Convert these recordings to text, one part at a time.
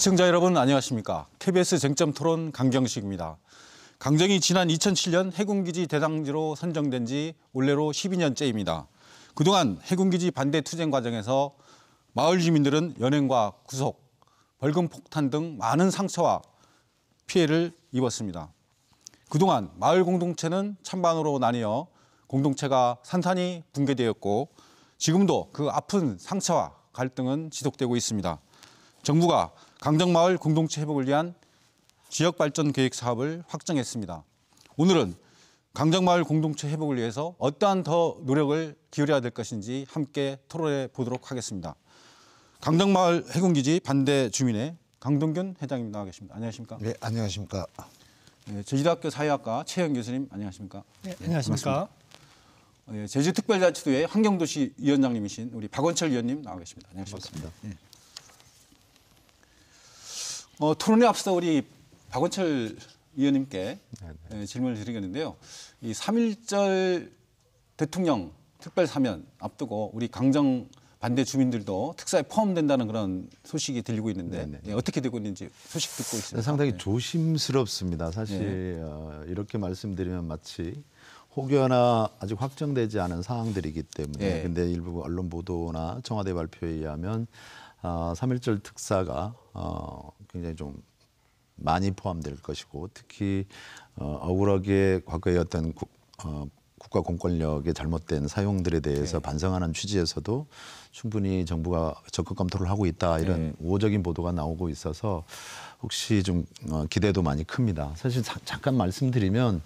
시청자 여러분 안녕하십니까. KBS 쟁점토론 강경식입니다. 강정이 지난 2007년 해군기지 대상지로 선정된 지 올해로 12년째입니다. 그동안 해군기지 반대 투쟁 과정에서 마을 주민들은 연행과 구속, 벌금 폭탄 등 많은 상처와 피해를 입었습니다. 그동안 마을 공동체는 찬반으로 나뉘어 공동체가 산산이 붕괴되었고 지금도 그 아픈 상처와 갈등은 지속되고 있습니다. 정부가 강정마을 공동체 회복을 위한 지역발전 계획 사업을 확정했습니다. 오늘은 강정마을 공동체 회복을 위해서 어떠한 더 노력을 기울여야 될 것인지 함께 토론해 보도록 하겠습니다. 강정마을 해군기지 반대 주민의 강동균 회장님 나와 계십니다. 안녕하십니까? 네, 안녕하십니까? 네, 제주대학교 사회학과 최영 교수님 안녕하십니까? 네, 안녕하십니까? 네, 제주특별자치도의 환경도시 위원장님이신 우리 박원철 위원님 나와 계십니다. 안녕하십니까? 반갑습니다. 네. 토론에 앞서 우리 박원철 위원님께 질문을 드리겠는데요. 이 3.1절 대통령 특별사면 앞두고 우리 강정 반대 주민들도 특사에 포함된다는 그런 소식이 들리고 있는데 어떻게 되고 있는지 소식 듣고 있습니다. 상당히 조심스럽습니다. 사실 이렇게 말씀드리면 마치 혹여나 아직 확정되지 않은 사항들이기 때문에 근데 일부 언론 보도나 청와대 발표에 의하면 3.1절 특사가 굉장히 좀 많이 포함될 것이고 특히 억울하게 과거의 어떤 국가 공권력의 잘못된 사용들에 대해서 반성하는 취지에서도 충분히 정부가 적극 검토를 하고 있다 이런 우호적인 보도가 나오고 있어서 혹시 좀 기대도 많이 큽니다. 사실 잠깐 말씀드리면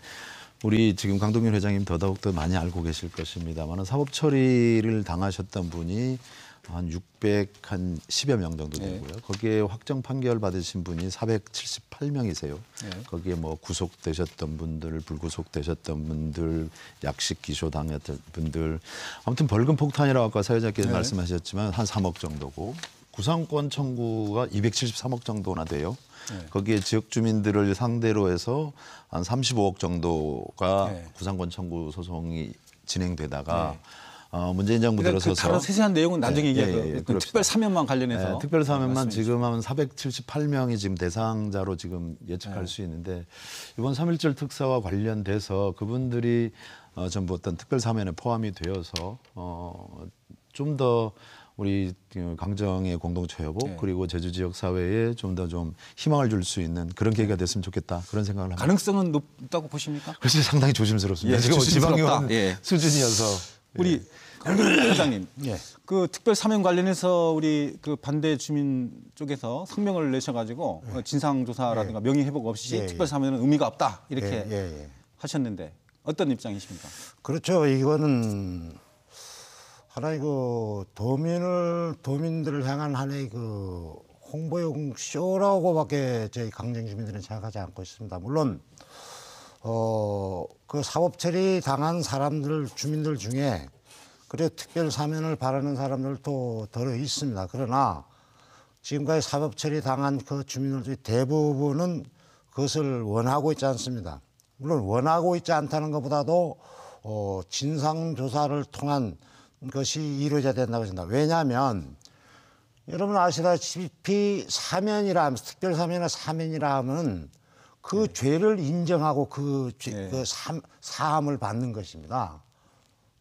우리 지금 강동균 회장님 더더욱 많이 알고 계실 것입니다만 사법 처리를 당하셨던 분이 한 610여 명 정도 되고요. 거기에 확정 판결 받으신 분이 478명이세요. 거기에 뭐 구속되셨던 분들, 불구속되셨던 분들, 약식 기소 당했던 분들. 아무튼 벌금 폭탄이라고 아까 사회자께서 말씀하셨지만 한 3억 정도고 구상권 청구가 273억 정도나 돼요. 거기에 지역 주민들을 상대로 해서 한 35억 정도가 구상권 청구 소송이 진행되다가 문재인 정부 들어서서 다른 세세한 내용은 나중에 얘기할게요. 특별 사면만 관련해서. 특별 사면만 지금 하면 478명이 지금 대상자로 지금 예측할 수 있는데 이번 3.1절 특사와 관련돼서 그분들이 전부 어떤 특별 사면에 포함이 되어서 좀 더 우리 강정의 공동체 회복 그리고 제주 지역 사회에 좀 더 좀 희망을 줄 수 있는 그런 계기가 됐으면 좋겠다 그런 생각을 합니다. 가능성은 높다고 보십니까? 그래서 상당히 조심스럽습니다. 지금 지방의원 수준이어서. 우리 강동균 회장님, 그 특별 사면 관련해서 우리 그 반대 주민 쪽에서 성명을 내셔가지고 진상조사라든가 명예회복 없이 특별 사면은 의미가 없다 이렇게 하셨는데 어떤 입장이십니까? 그렇죠. 이거는 하나의 그 도민들을 향한 하나의 그 홍보용 쇼라고밖에 저희 강정 주민들은 생각하지 않고 있습니다. 물론 그 사법 처리 당한 주민들 중에 그래 특별 사면을 바라는 사람들도 더러 있습니다. 그러나 지금까지 사법 처리 당한 그 주민들 중에 대부분은 그것을 원하고 있지 않습니다. 물론 원하고 있지 않다는 것보다도 진상 조사를 통한 것이 이루어져야 된다고 생각합니다. 왜냐하면 여러분 아시다시피 사면이라 특별 사면이나 사면이라 하면 그 죄를 인정하고 그 사함을 받는 것입니다.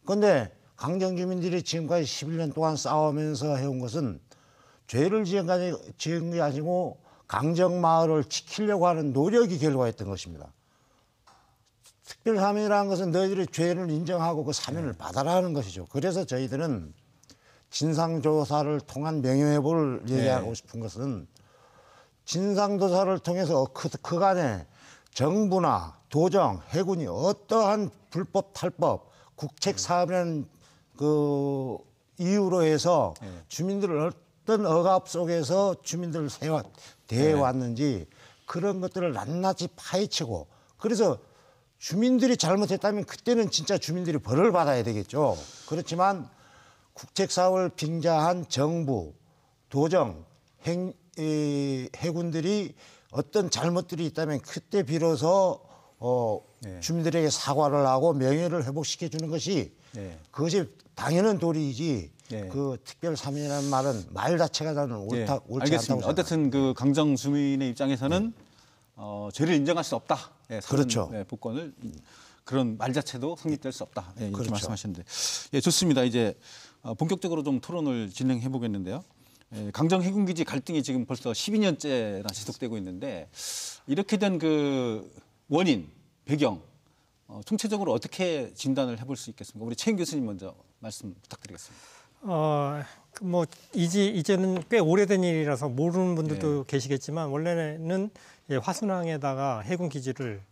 그런데 강정 주민들이 지금까지 11년 동안 싸우면서 해온 것은 죄를 지은 게 아니고 강정 마을을 지키려고 하는 노력이 결과였던 것입니다. 특별 사면이라는 것은 너희들의 죄를 인정하고 그 사면을 받아라는 것이죠. 그래서 저희들은 진상조사를 통한 명예회복을 얘기하고 싶은 것은 진상조사를 통해서 그간에 정부나 도정, 해군이 어떠한 불법, 탈법, 국책 사업이라는 그 이유로 해서 주민들을 어떤 억압 속에서 주민들을 대해왔는지 그런 것들을 낱낱이 파헤치고 그래서 주민들이 잘못했다면 그때는 진짜 주민들이 벌을 받아야 되겠죠. 그렇지만 국책 사업을 빙자한 정부, 도정, 해군들이 어떤 잘못들이 있다면 그때 비로소 주민들에게 사과를 하고 명예를 회복시켜 주는 것이 그것이 당연한 도리이지 예. 그 특별 사면이라는 말은 말 자체가 저는 옳지 않다고 알겠습니다. 생각합니다. 어쨌든 그 강정 주민의 입장에서는 죄를 인정할 수 없다. 예, 사전, 그렇죠. 복권을 그런 말 자체도 성립될 수 없다. 예, 이렇게 그렇죠. 말씀하셨는데, 예, 좋습니다. 이제 본격적으로 좀 토론을 진행해 보겠는데요. 예, 강정 해군기지 갈등이 지금 벌써 12년째나 지속되고 있는데 이렇게 된 그 원인, 배경 총체적으로 어떻게 진단을 해볼 수 있겠습니까? 우리 최인 교수님 먼저 말씀 부탁드리겠습니다. 뭐 이제는 꽤 오래된 일이라서 모르는 분들도 계시겠지만 원래는 화순항에다가 해군 기지를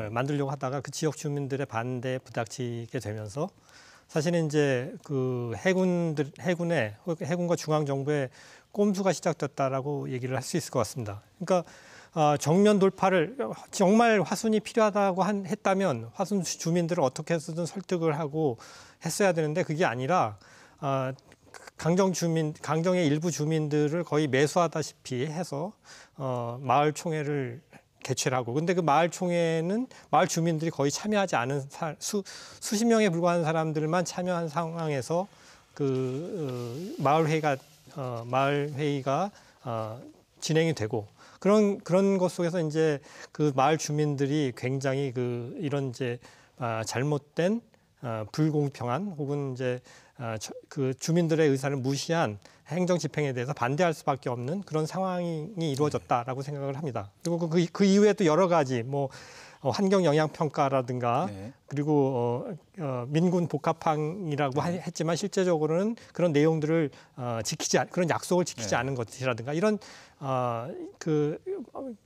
만들려고 하다가 그 지역 주민들의 반대에 부닥치게 되면서 사실은 이제 그 해군과 중앙 정부의 꼼수가 시작됐다라고 얘기를 할 수 있을 것 같습니다. 그러니까 정면 돌파를 정말 화순이 필요하다고 했다면 화순 주민들을 어떻게 해서든 설득을 하고 했어야 되는데 그게 아니라 강정의 일부 주민들을 거의 매수하다시피 해서 마을 총회를 개최를 하고, 근데 그 마을 총회는 마을 주민들이 거의 참여하지 않은 수십 명에 불과한 사람들만 참여한 상황에서 그 마을 회의가 진행이 되고, 그런 것 속에서 이제 그 마을 주민들이 굉장히 이런 이제 잘못된 불공평한 혹은 이제 그 주민들의 의사를 무시한 행정 집행에 대해서 반대할 수밖에 없는 그런 상황이 이루어졌다라고 생각을 합니다. 그리고 그 이후에 또 여러 가지 뭐 환경 영향 평가라든가 그리고 민군 복합항이라고 했지만 실제적으로는 그런 내용들을 그런 약속을 지키지 않은 것이라든가 이런 그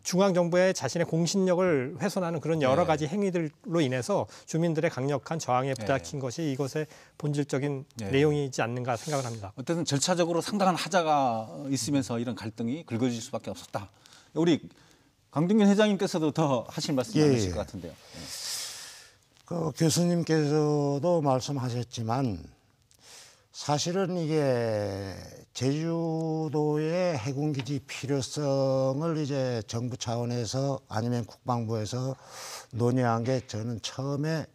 중앙 정부의 자신의 공신력을 훼손하는 그런 여러 가지 행위들로 인해서 주민들의 강력한 저항에 부닥친 것이 이것의 본질적인 내용이지 않는가 생각을 합니다. 어쨌든 절차적으로 상당한 하자가 있으면서 이런 갈등이 굵어질 수밖에 없었다. 우리 강동균 회장님께서도 더 하실 말씀 많으실 것 같은데요. 그 교수님께서도 말씀하셨지만 사실은 이게 제주도의 해군기지 필요성을 이제 정부 차원에서 아니면 국방부에서 논의한 게 저는 처음에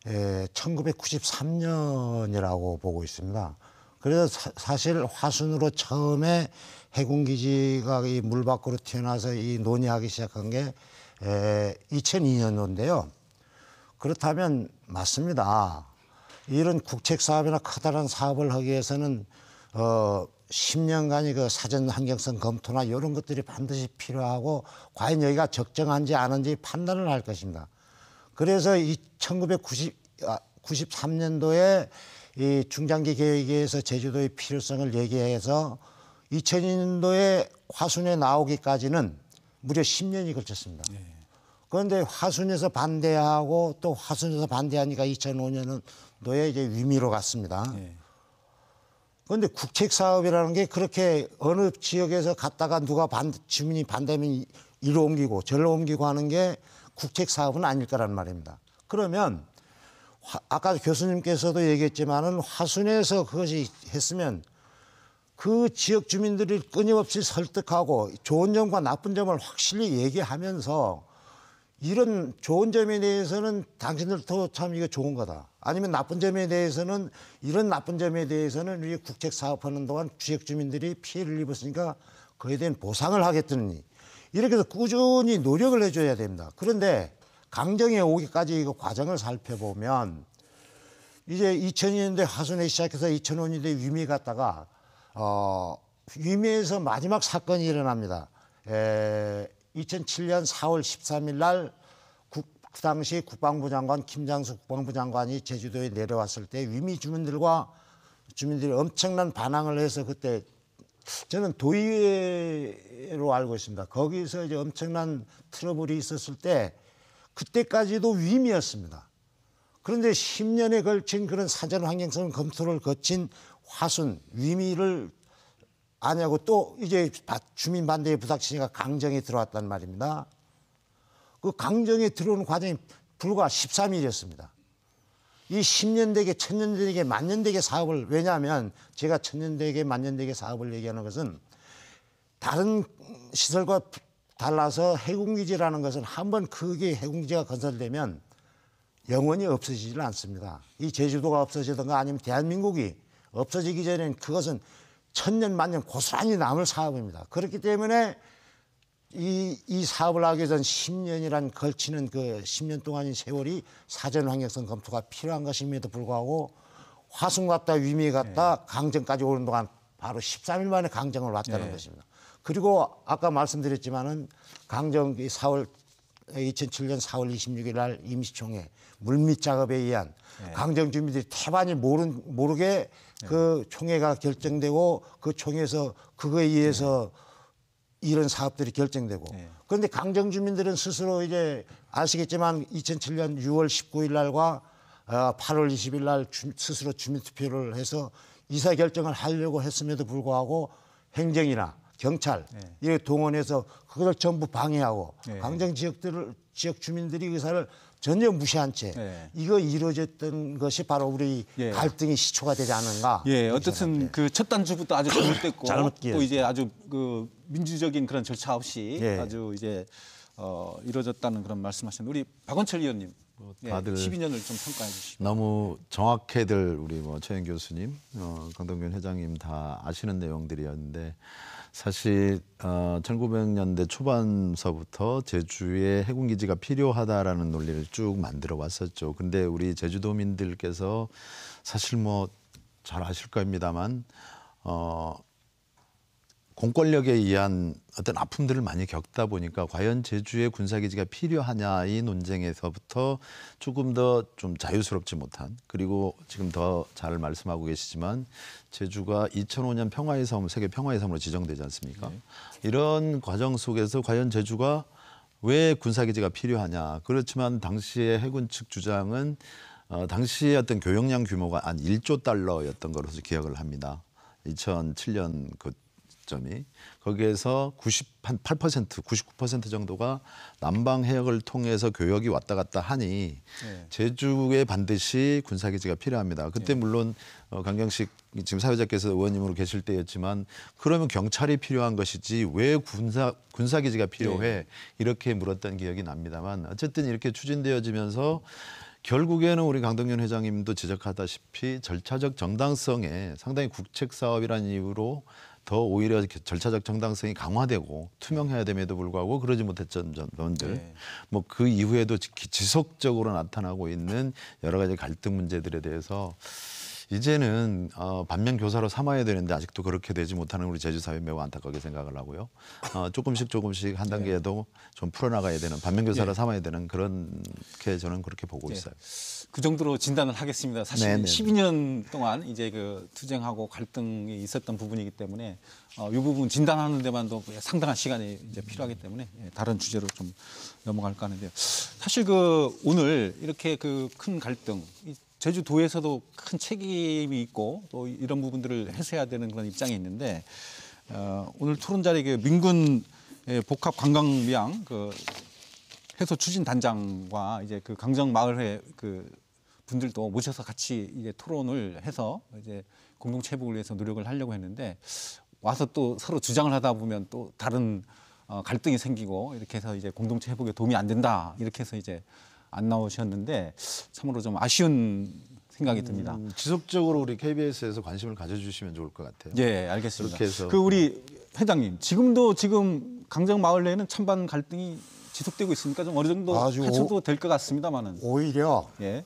1993년이라고 보고 있습니다. 그래서 사실 화순으로 처음에 해군기지가 이 물 밖으로 튀어나와서 이 논의하기 시작한 게 2002년도인데요. 그렇다면 맞습니다. 이런 국책 사업이나 커다란 사업을 하기 위해서는 10년간의 그 사전 환경성 검토나 이런 것들이 반드시 필요하고 과연 여기가 적정한지 아닌지 판단을 할 것입니다. 그래서 1993년도에 이 중장기 계획에서 제주도의 필요성을 얘기해서 2002년도에 화순에 나오기까지는 무려 10년이 걸쳤습니다. 그런데 화순에서 반대하고 또 화순에서 반대하니까 2005년도에 이제 위미로 갔습니다. 그런데 국책 사업이라는 게 그렇게 어느 지역에서 갔다가 주민이 반대하면 이로 옮기고 저로 옮기고 하는 게 국책 사업은 아닐 거란 말입니다. 그러면 아까 교수님께서도 얘기했지만은 화순에서 그것이 했으면 그 지역 주민들이 끊임없이 설득하고 좋은 점과 나쁜 점을 확실히 얘기하면서 이런 좋은 점에 대해서는 당신들도 참 이거 좋은 거다. 아니면 나쁜 점에 대해서는 이런 나쁜 점에 대해서는 우리 국책 사업하는 동안 지역 주민들이 피해를 입었으니까 그에 대한 보상을 하겠더니 이렇게 해서 꾸준히 노력을 해줘야 됩니다. 그런데 강정에 오기까지 이거 과정을 살펴보면 이제 2002년도에 화순에 시작해서 2005년도에 위미에 갔다가 위미에서 마지막 사건이 일어납니다. 2007년 4월 13일 날 그 당시 국방부 장관 김장수 국방부 장관이 제주도에 내려왔을 때 위미 주민들이 엄청난 반항을 해서 그때 저는 도의회로 알고 있습니다. 거기서 이제 엄청난 트러블이 있었을 때 그때까지도 위미였습니다. 그런데 10년에 걸친 그런 사전 환경성 검토를 거친 화순 위미를 아니하고 또 이제 주민 반대에 부닥치니까 강정에 들어왔단 말입니다. 그 강정에 들어오는 과정이 불과 13일이었습니다. 이 10년대계, 1000년대계, 만년대계 사업을 왜냐하면 제가 1000년대계, 만년대계 사업을 얘기하는 것은 다른 시설과 달라서 해군기지라는 것은 한번 그게 해군기지가 건설되면 영원히 없어지지는 않습니다. 이 제주도가 없어지든가 아니면 대한민국이 없어지기 전에는 그것은 천년 만년 고스란히 남을 사업입니다. 그렇기 때문에 이 사업을 하기 위해서는 10년이란 걸치는 그 10년 동안의 세월이 사전 환경성 검토가 필요한 것임에도 불구하고 화순 갔다 위미 갔다 강정까지 오는 동안 바로 13일 만에 강정을 왔다는 것입니다. 그리고 아까 말씀드렸지만은 강정 2007년 4월 26일 날 임시총회 물밑 작업에 의한 강정 주민들이 태반이 모르게 그 총회가 결정되고 그 총회에서 그거에 의해서 이런 사업들이 결정되고 그런데 강정 주민들은 스스로 이제 아시겠지만 2007년 6월 19일 날과 8월 20일 날 스스로 주민투표를 해서 의사결정을 하려고 했음에도 불구하고 행정이나 경찰 이렇게 동원해서 그걸 전부 방해하고 강정 지역 주민들이 의사를 전혀 무시한 채 이거 이루어졌던 것이 바로 우리 갈등의 시초가 되지 않은가. 어쨌든 그 첫 단추부터 아주 잘못됐고 잘못기에. 또 이제 아주 그 민주적인 그런 절차 없이 아주 이제 이루어졌다는 그런 말씀하셨는데 우리 박원철 의원님 다들 12년을 좀 평가해 주시고. 너무 정확히들 우리 뭐 최영 교수님, 강동균 회장님 다 아시는 내용들이었는데 사실 1900년대 초반서부터 제주에 해군기지가 필요하다라는 논리를 쭉 만들어 왔었죠. 근데 우리 제주도민들께서 사실 뭐 잘 아실 겁니다만 공권력에 의한 어떤 아픔들을 많이 겪다 보니까 과연 제주에 군사기지가 필요하냐 이 논쟁에서부터 조금 더 좀 자유스럽지 못한 그리고 지금 더 잘 말씀하고 계시지만 제주가 2005년 평화의 섬, 세계 평화의 섬으로 지정되지 않습니까? 이런 과정 속에서 과연 제주가 왜 군사기지가 필요하냐. 그렇지만 당시의 해군 측 주장은 당시의 어떤 교역량 규모가 한 1조 달러였던 것으로 기억을 합니다. 2007년 그 점이 거기에서 98%, 99% 정도가 남방 해역을 통해서 교역이 왔다 갔다 하니 제주에 반드시 군사기지가 필요합니다. 그때 물론 강경식 지금 사회자께서 의원님으로 계실 때였지만 그러면 경찰이 필요한 것이지 왜 군사기지가 필요해 이렇게 물었던 기억이 납니다만 어쨌든 이렇게 추진되어지면서 결국에는 우리 강동균 회장님도 지적하다시피 절차적 정당성에 상당히 국책 사업이라는 이유로 더 오히려 절차적 정당성이 강화되고 투명해야 됨에도 불구하고 그러지 못했던 점들 뭐 그 이후에도 지속적으로 나타나고 있는 여러 가지 갈등 문제들에 대해서 이제는 반면 교사로 삼아야 되는데 아직도 그렇게 되지 못하는 우리 제주 사회 매우 안타깝게 생각을 하고요. 조금씩 한 단계에도 좀 풀어나가야 되는 반면 교사로 삼아야 되는 그렇게 저는 그렇게 보고 있어요. 그 정도로 진단을 하겠습니다. 사실 12년 동안 이제 그 투쟁하고 갈등이 있었던 부분이기 때문에 이 부분 진단하는 데만도 상당한 시간이 이제 필요하기 때문에 다른 주제로 좀 넘어갈까 하는데요. 사실 그 오늘 이렇게 그 큰 갈등 제주도에서도 큰 책임이 있고 또 이런 부분들을 해소해야 되는 그런 입장이 있는데 오늘 토론 자리에 그 민군 복합 관광미항 그 해소 추진 단장과 이제 그 강정 마을회 그 분들도 모셔서 같이 이제 토론을 해서 이제 공동체 회복을 위해서 노력을 하려고 했는데 와서 또 서로 주장을 하다 보면 또 다른 갈등이 생기고 이렇게 해서 이제 공동체 회복에 도움이 안 된다 이렇게 해서 이제 안 나오셨는데 참으로 좀 아쉬운 생각이 듭니다. 지속적으로 우리 KBS에서 관심을 가져주시면 좋을 것 같아요. 예, 알겠습니다. 그렇게 해서 그 우리 회장님 지금 강정 마을 내에는 찬반 갈등이 지속되고 있으니까 좀 어느 정도 해소도 될 것 같습니다만은 오히려 예.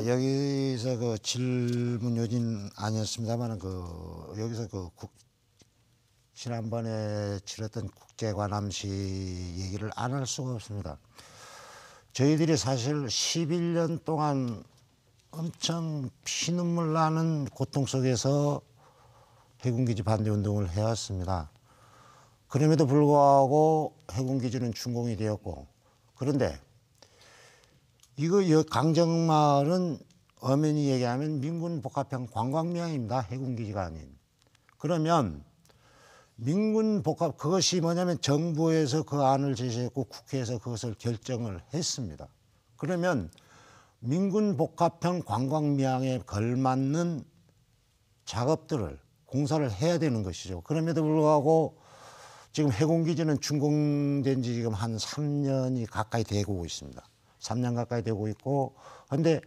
여기서 그 질문 요진 아니었습니다만은 그 여기서 그 지난번에 치렀던 국제관함식 얘기를 안 할 수가 없습니다. 저희들이 사실 11년 동안 엄청 피눈물 나는 고통 속에서 해군기지 반대 운동을 해왔습니다. 그럼에도 불구하고 해군기지는 준공이 되었고 그런데 이거 강정마을은 엄연히 얘기하면 민군 복합형 관광명입니다. 해군기지가 아닌. 그러면 민군 복합 그것이 뭐냐면 정부에서 그 안을 제시했고 국회에서 그것을 결정을 했습니다. 그러면 민군 복합형 관광명에 걸맞는 작업들을 공사를 해야 되는 것이죠. 그럼에도 불구하고 지금 해군기지는 준공된 지 지금 한 3년이 가까이 되고 있습니다. 3년 가까이 되고 있고 그런데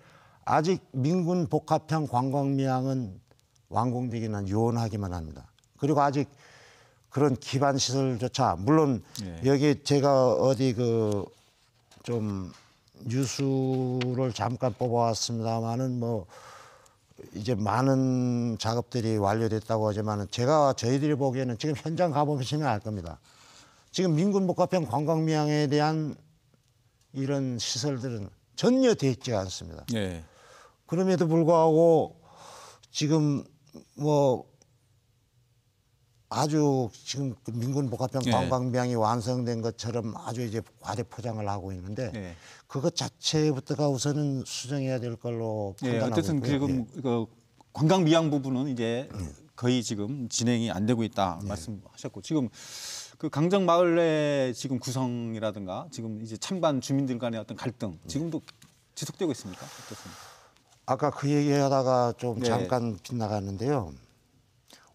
아직 민군 복합형 관광미항은 완공되기는 요원하기만 합니다. 그리고 아직 그런 기반 시설조차 물론 여기 제가 어디 그 좀 뉴스를 잠깐 뽑아왔습니다만은 뭐 이제 많은 작업들이 완료됐다고 하지만은 저희들이 보기에는 지금 현장 가보시면 알 겁니다. 지금 민군 복합형 관광미항에 대한 이런 시설들은 전혀 돼 있지 않습니다. 예. 그럼에도 불구하고 지금 뭐 아주 지금 그 민군 복합형 예. 관광미항이 완성된 것처럼 아주 이제 과대 포장을 하고 있는데 예. 그것 자체부터가 우선은 수정해야 될 걸로 예, 판단하고 어쨌든 있고요. 지금 그 관광 미항 부분은 이제 거의 지금 진행이 안 되고 있다 말씀하셨고 지금 그 강정 마을의 지금 구성이라든가 지금 이제 찬반 주민들 간의 어떤 갈등 지금도 지속되고 있습니까? 어떻습니까? 아까 그 얘기하다가 좀 네. 잠깐 빗나갔는데요.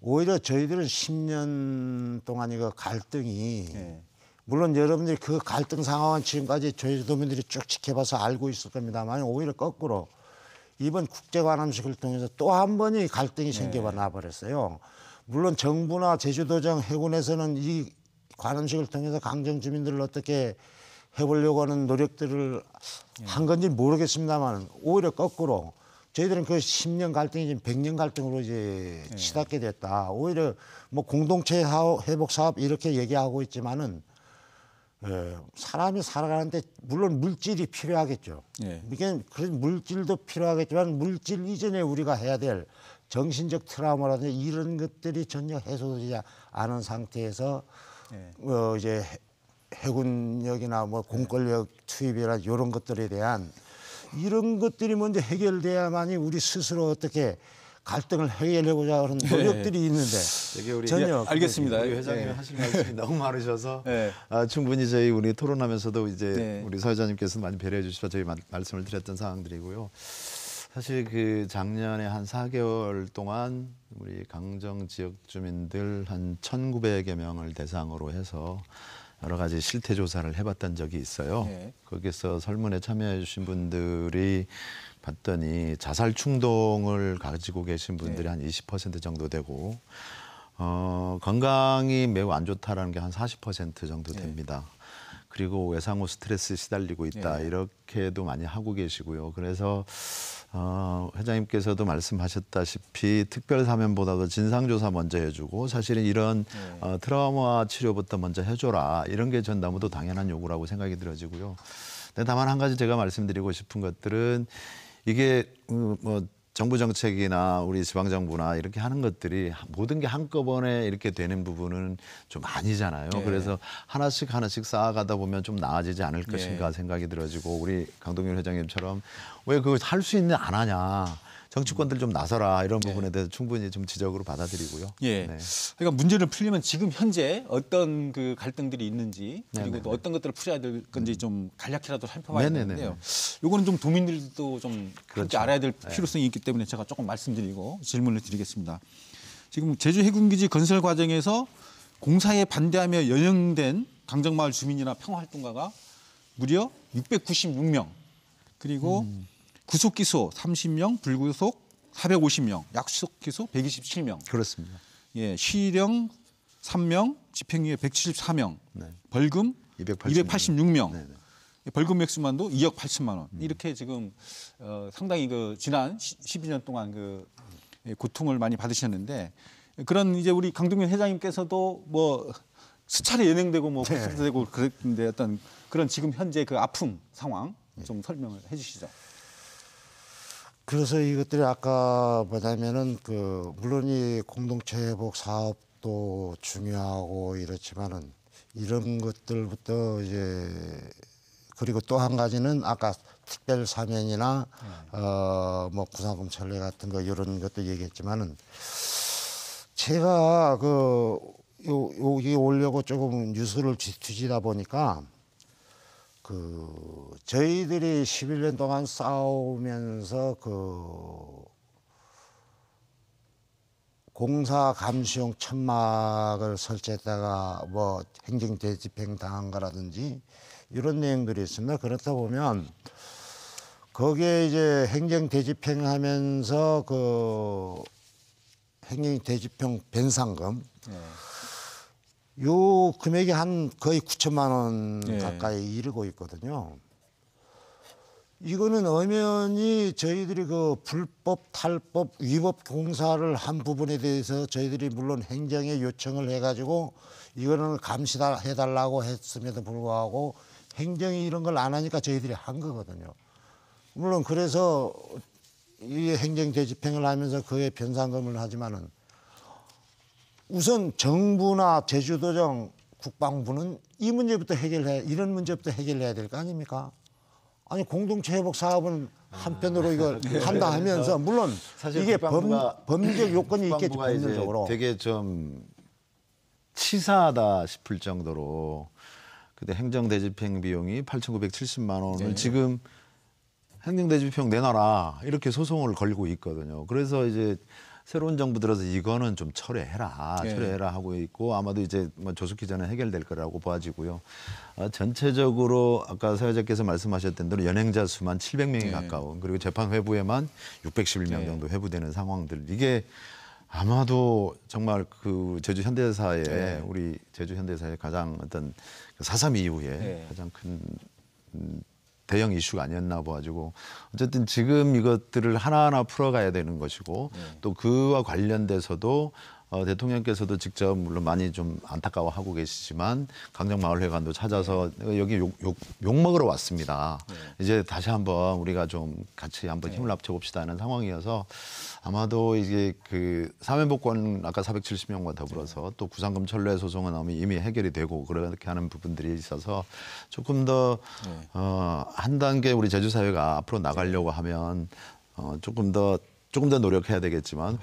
오히려 저희들은 10년 동안 이거 갈등이 예. 물론 여러분들이 그 갈등 상황은 지금까지 저희 도민들이 쭉 지켜봐서 알고 있을 겁니다만 오히려 거꾸로 이번 국제관함식을 통해서 또 한 번이 갈등이 생겨나 버렸어요. 물론 정부나 제주도정 해군에서는 이 관함식을 통해서 강정 주민들을 어떻게 해보려고 하는 노력들을 한 건지 모르겠습니다만 오히려 거꾸로 저희들은 그 10년 갈등이 지금 100년 갈등으로 이제 치닫게 됐다. 오히려 뭐 공동체 회복 사업 이렇게 얘기하고 있지만은 사람이 살아가는데 물론 물질이 필요하겠죠. 예. 이게 그런 물질도 필요하겠지만 물질 이전에 우리가 해야 될 정신적 트라우마라든지 이런 것들이 전혀 해소되지 않은 상태에서 이제 해군력이나 뭐 공권력 투입이나 이런 것들에 대한 이런 것들이 먼저 해결돼야만이 우리 스스로 어떻게 갈등을 해결해보자 하는 노력들이 있는데 되게 우리 전혀 알겠습니다. 우리 회장님 예. 하실 말씀이 너무 많으셔서 예. 충분히 저희 우리 토론하면서도 이제 네. 우리 서 회장님께서 많이 배려해 주셔서 저희 말씀을 드렸던 상황들이고요. 사실 그 작년에 한 4개월 동안 우리 강정 지역 주민들 한 1,900여 명을 대상으로 해서 여러 가지 실태 조사를 해봤던 적이 있어요. 네. 거기서 설문에 참여해 주신 분들이 봤더니 자살 충동을 가지고 계신 분들이 한 20% 정도 되고 건강이 매우 안 좋다라는 게 한 40% 정도 됩니다. 그리고 외상후 스트레스에 시달리고 있다 이렇게도 많이 하고 계시고요. 그래서 회장님께서도 말씀하셨다시피 특별 사면보다도 진상조사 먼저 해주고 사실은 이런 트라우마 치료부터 먼저 해줘라 이런 게 전 너무도 당연한 요구라고 생각이 들어지고요. 근데 다만 한 가지 제가 말씀드리고 싶은 것들은 이게 뭐 정부 정책이나 우리 지방 정부나 이렇게 하는 것들이 모든 게 한꺼번에 이렇게 되는 부분은 좀 아니잖아요. 그래서 하나씩 쌓아가다 보면 좀 나아지지 않을 것인가 생각이 들어지고 우리 강동윤 회장님처럼 왜 그걸 할 수 있는 안 하냐. 정치권들 좀 나서라 이런 부분에 대해서 충분히 좀 지적으로 받아들이고요. 예. 네. 그러니까 문제를 풀려면 지금 현재 어떤 그 갈등들이 있는지 그리고 네네네. 또 어떤 것들을 풀어야 될 건지 좀 간략히라도 살펴봐야 네네네. 되는데요. 요거는 좀 도민들도 좀 함께 그렇죠. 알아야 될 필요성이 있기 때문에 제가 조금 말씀드리고 질문을 드리겠습니다. 지금 제주 해군기지 건설 과정에서 공사에 반대하며 연행된 강정마을 주민이나 평화활동가가 무려 696명 그리고 구속 기소 30명, 불구속 450명, 약속 기소 127명. 그렇습니다. 예, 시령 3명, 집행유예 174명, 네. 벌금 286명. 네네. 벌금 액수만도 2억 8천만 원. 이렇게 지금 상당히 그 지난 12년 동안 그 고통을 많이 받으셨는데 그런 이제 우리 강동윤 회장님께서도 뭐 수차례 연행되고 뭐 구속되고 그랬는데 어떤 그런 지금 현재 그 아픔 상황 좀 설명을 해주시죠. 그래서 이것들이 아까 뭐냐면은 그 물론 이 공동체 회복 사업도 중요하고 이렇지만은 이런 것들부터 이제 그리고 또 한 가지는 아까 특별 사면이나 뭐 구상금 철회 같은 거 이런 것도 얘기했지만은 제가 그 여기 오려고 조금 뉴스를 뒤지다 보니까 그 저희들이 11년 동안 싸우면서 그 공사 감시용 천막을 설치했다가 뭐 행정 대집행 당한 거라든지 이런 내용들이 있습니다. 그렇다 보면 거기에 이제 행정 대집행하면서 그 행정 대집행 변상금 요 금액이 한 거의 9천만 원 예. 가까이 이르고 있거든요. 이거는 엄연히 저희들이 그 불법, 탈법, 위법 공사를 한 부분에 대해서 저희들이 물론 행정에 요청을 해가지고 이거는 감시해달라고 했음에도 불구하고 행정이 이런 걸 안 하니까 저희들이 한 거거든요. 물론 그래서 이 행정 대집행을 하면서 그에 변상금을 하지만은 우선 정부나 제주도정, 국방부는 이 문제부터 이런 문제부터 해결해야 될 거 아닙니까? 아니 공동체 회복 사업은 한편으로 이걸 한다 하면서 물론 사실 이게 국방부가- 범죄 요건이 있겠죠. 국방부가 이제 법률적으로. 되게 좀 치사하다 싶을 정도로 그때 행정대집행 비용이 8,970만 원을 지금 행정대집행 내놔라 이렇게 소송을 걸고 있거든요. 그래서 이제 새로운 정부 들어서 이거는 좀 철회해라, 네. 철회해라 하고 있고 아마도 이제 뭐 조속히 전에 해결될 거라고 봐지고요. 전체적으로 아까 사회자께서 말씀하셨던 대로 연행자 수만 700명이 네. 가까운 그리고 재판 회부에만 611명 네. 정도 회부되는 상황들 이게 아마도 정말 그 제주 현대사에 네. 우리 제주 현대사의 가장 어떤 4.3 이후에 네. 가장 큰 대형 이슈가 아니었나 봐가지고 어쨌든 지금 이것들을 하나하나 풀어가야 되는 것이고 또 그와 관련돼서도 대통령께서도 직접 물론 많이 좀 안타까워하고 계시지만 강정마을회관도 찾아서 여기 욕 먹으러 왔습니다. 이제 다시 한번 우리가 좀 같이 한번 힘을 합쳐봅시다 하는 상황이어서 아마도 이게 그 사면복권 아까 470명과 더불어서 또 구상금 철회 소송은 이미 해결이 되고 그렇게 하는 부분들이 있어서 조금 더 한 단계 우리 제주 사회가 앞으로 나가려고 하면 조금 더 노력해야 되겠지만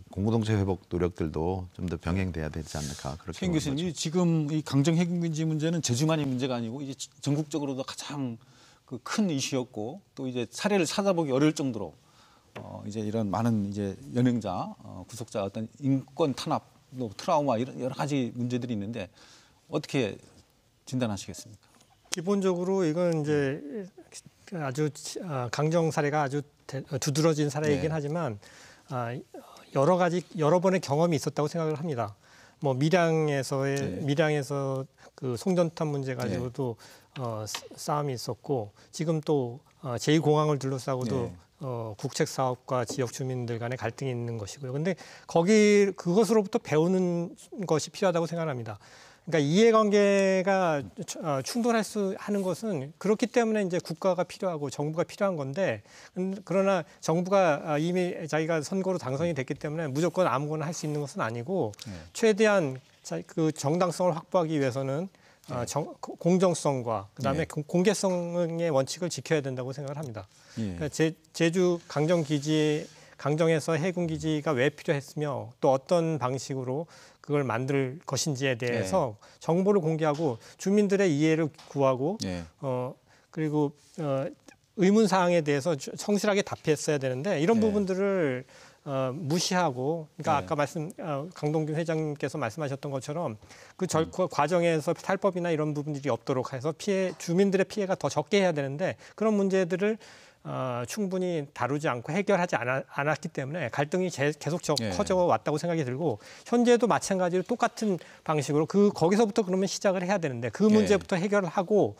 공동체 회복 노력들도 좀 더 병행돼야 되지 않을까 그렇게 최인 교수님, 지금 이 강정 해군기지 문제는 제주만의 문제가 아니고 이제 전국적으로도 가장 그 큰 이슈였고 또 이제 사례를 찾아보기 어려울 정도로 이제 이런 많은 이제 연행자, 구속자 어떤 인권 탄압, 또 트라우마 이런 여러 가지 문제들이 있는데 어떻게 진단하시겠습니까? 기본적으로 이건 이제 아주 강정 사례가 아주 두드러진 사례이긴 네. 하지만 여러 번의 경험이 있었다고 생각을 합니다. 뭐 밀양에서 그 송전탑 문제 가지고도 싸움이 있었고 지금 또 제2공항을 둘러싸고도 국책 사업과 지역 주민들 간의 갈등이 있는 것이고요. 근데 그것으로부터 배우는 것이 필요하다고 생각합니다. 그러니까 이해관계가 하는 것은 그렇기 때문에 이제 국가가 필요하고 정부가 필요한 건데 그러나 정부가 이미 자기가 선거로 당선이 됐기 때문에 무조건 아무거나 할 수 있는 것은 아니고 최대한 그 정당성을 확보하기 위해서는 공정성과 그다음에 공개성의 원칙을 지켜야 된다고 생각을 합니다. 그러니까 제주 강정에서 해군기지가 왜 필요했으며 또 어떤 방식으로 그걸 만들 것인지에 대해서 정보를 공개하고 주민들의 이해를 구하고 그리고 의문 사항에 대해서 성실하게 답했어야 되는데 이런 부분들을 무시하고 그러니까 아까 강동균 회장님께서 말씀하셨던 것처럼 그 과정에서 탈법이나 이런 부분들이 없도록 해서 주민들의 피해가 더 적게 해야 되는데 그런 문제들을 충분히 다루지 않고 해결하지 않았기 때문에 갈등이 계속 커져 왔다고 생각이 들고 현재도 마찬가지로 똑같은 방식으로 거기서부터 그러면 시작을 해야 되는데 그 문제부터 해결을 하고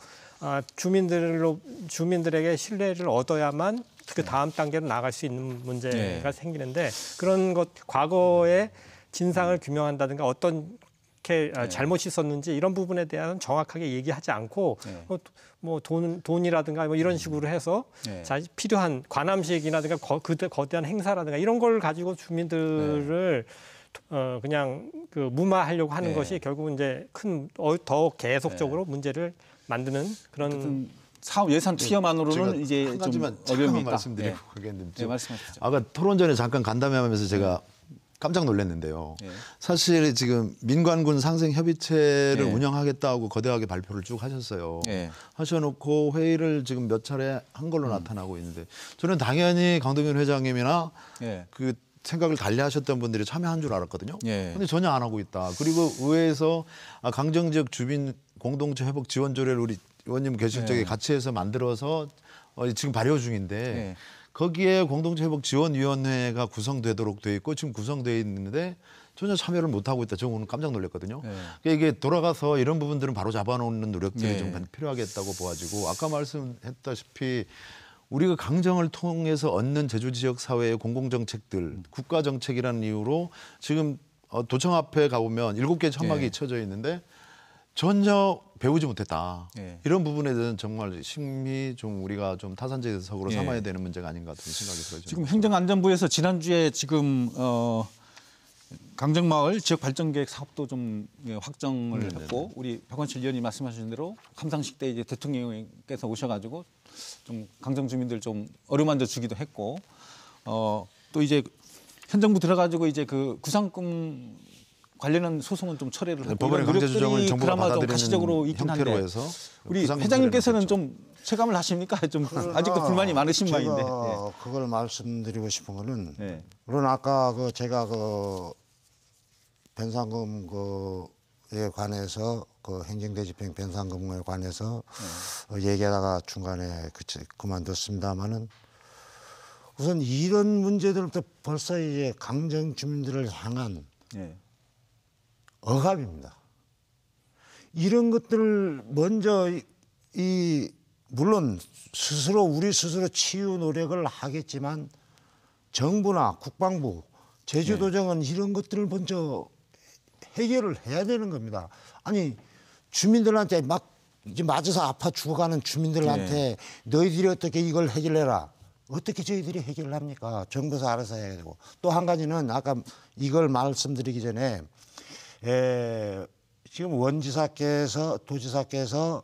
주민들에게 신뢰를 얻어야만 그 다음 단계로 나아갈 수 있는 문제가 생기는데 그런 과거의 진상을 규명한다든가 어떻게 잘못이 있었는지 이런 부분에 대한 정확하게 얘기하지 않고 뭐 돈이라든가 뭐 이런 식으로 해서 필요한 관함식이라든가 거대한 행사라든가 이런 걸 가지고 주민들을 그냥 그 무마하려고 하는 것이 결국은 이제 더 계속적으로 문제를 만드는 그런 사업 예산 투여만으로는 이제 한 가지만 좀 어려움이 있다. 말씀드리고 가겠는데 말씀하시죠. 아까 토론 전에 잠깐 간담회하면서 제가 깜짝 놀랐는데요. 사실 지금 민관군 상생협의체를 운영하겠다고 거대하게 발표를 쭉 하셨어요. 하셔놓고 회의를 지금 몇 차례 한 걸로 나타나고 있는데 저는 당연히 강동균 회장님이나 그 생각을 달리하셨던 분들이 참여한 줄 알았거든요. 근데 전혀 안 하고 있다. 그리고 의회에서 강정 지역 주민 공동체 회복 지원 조례를 우리 의원님 계실 적에 같이 해서 만들어서 지금 발효 중인데 네. 거기에 공동체회복지원위원회가 구성되도록 돼 있고 지금 구성돼 있는데 전혀 참여를 못 하고 있다. 저는 오늘 깜짝 놀랐거든요. 네. 그러니까 이게 돌아가서 이런 부분들은 바로 잡아놓는 노력들이 네. 좀 필요하겠다고 보아지고 아까 말씀했다시피 우리가 강정을 통해서 얻는 제주 지역 사회의 공공정책들, 국가정책이라는 이유로 지금 도청 앞에 가보면 7개 천막이 네. 쳐져 있는데 전혀 배우지 못했다. 네. 이런 부분에 대해서는 정말 심히 좀 우리가 좀 타산지석으로 네. 삼아야 되는 문제가 아닌가 같은 생각이 들어요. 지금 행정안전부에서 지난주에 지금 강정마을 지역발전계획 사업도 좀 확정을 했고 우리 박원실 의원이 말씀하신 대로 감상식 때 이제 대통령께서 오셔가지고 좀 강정 주민들 좀 어루만져 주기도 했고 또 이제 현 정부 들어가지고 이제 그 구상금 관련한 소송은 좀 철회를 하고 법원의 이런 강제 조정을 노력들이 정부가 그나마 좀 받아들이는 가시적으로 있긴 형태로 한데 해서 우리 구상금 회장님께서는 처리를 좀 체감을 하십니까? 좀 그러나 아직도 불만이 많으신 제가 모양인데. 그걸 말씀드리고 싶은 거는 네. 물론 아까 제가 변상금 에 관해서 행정대집행 변상금에 관해서 얘기하다가 중간에 그만뒀습니다마는 우선 이런 문제들부터 벌써 이제 강정 주민들을 향한 네. 억압입니다. 이런 것들을 먼저 물론 우리 스스로 치유 노력을 하겠지만 정부나 국방부, 제주도정은 이런 것들을 먼저 해결을 해야 되는 겁니다. 아니 주민들한테 막 이제 맞아서 아파 죽어가는 주민들한테 너희들이 어떻게 이걸 해결해라. 어떻게 저희들이 해결을 합니까? 정부에서 알아서 해야 되고. 또 한 가지는 아까 이걸 말씀드리기 전에 지금 원지사께서 도지사께서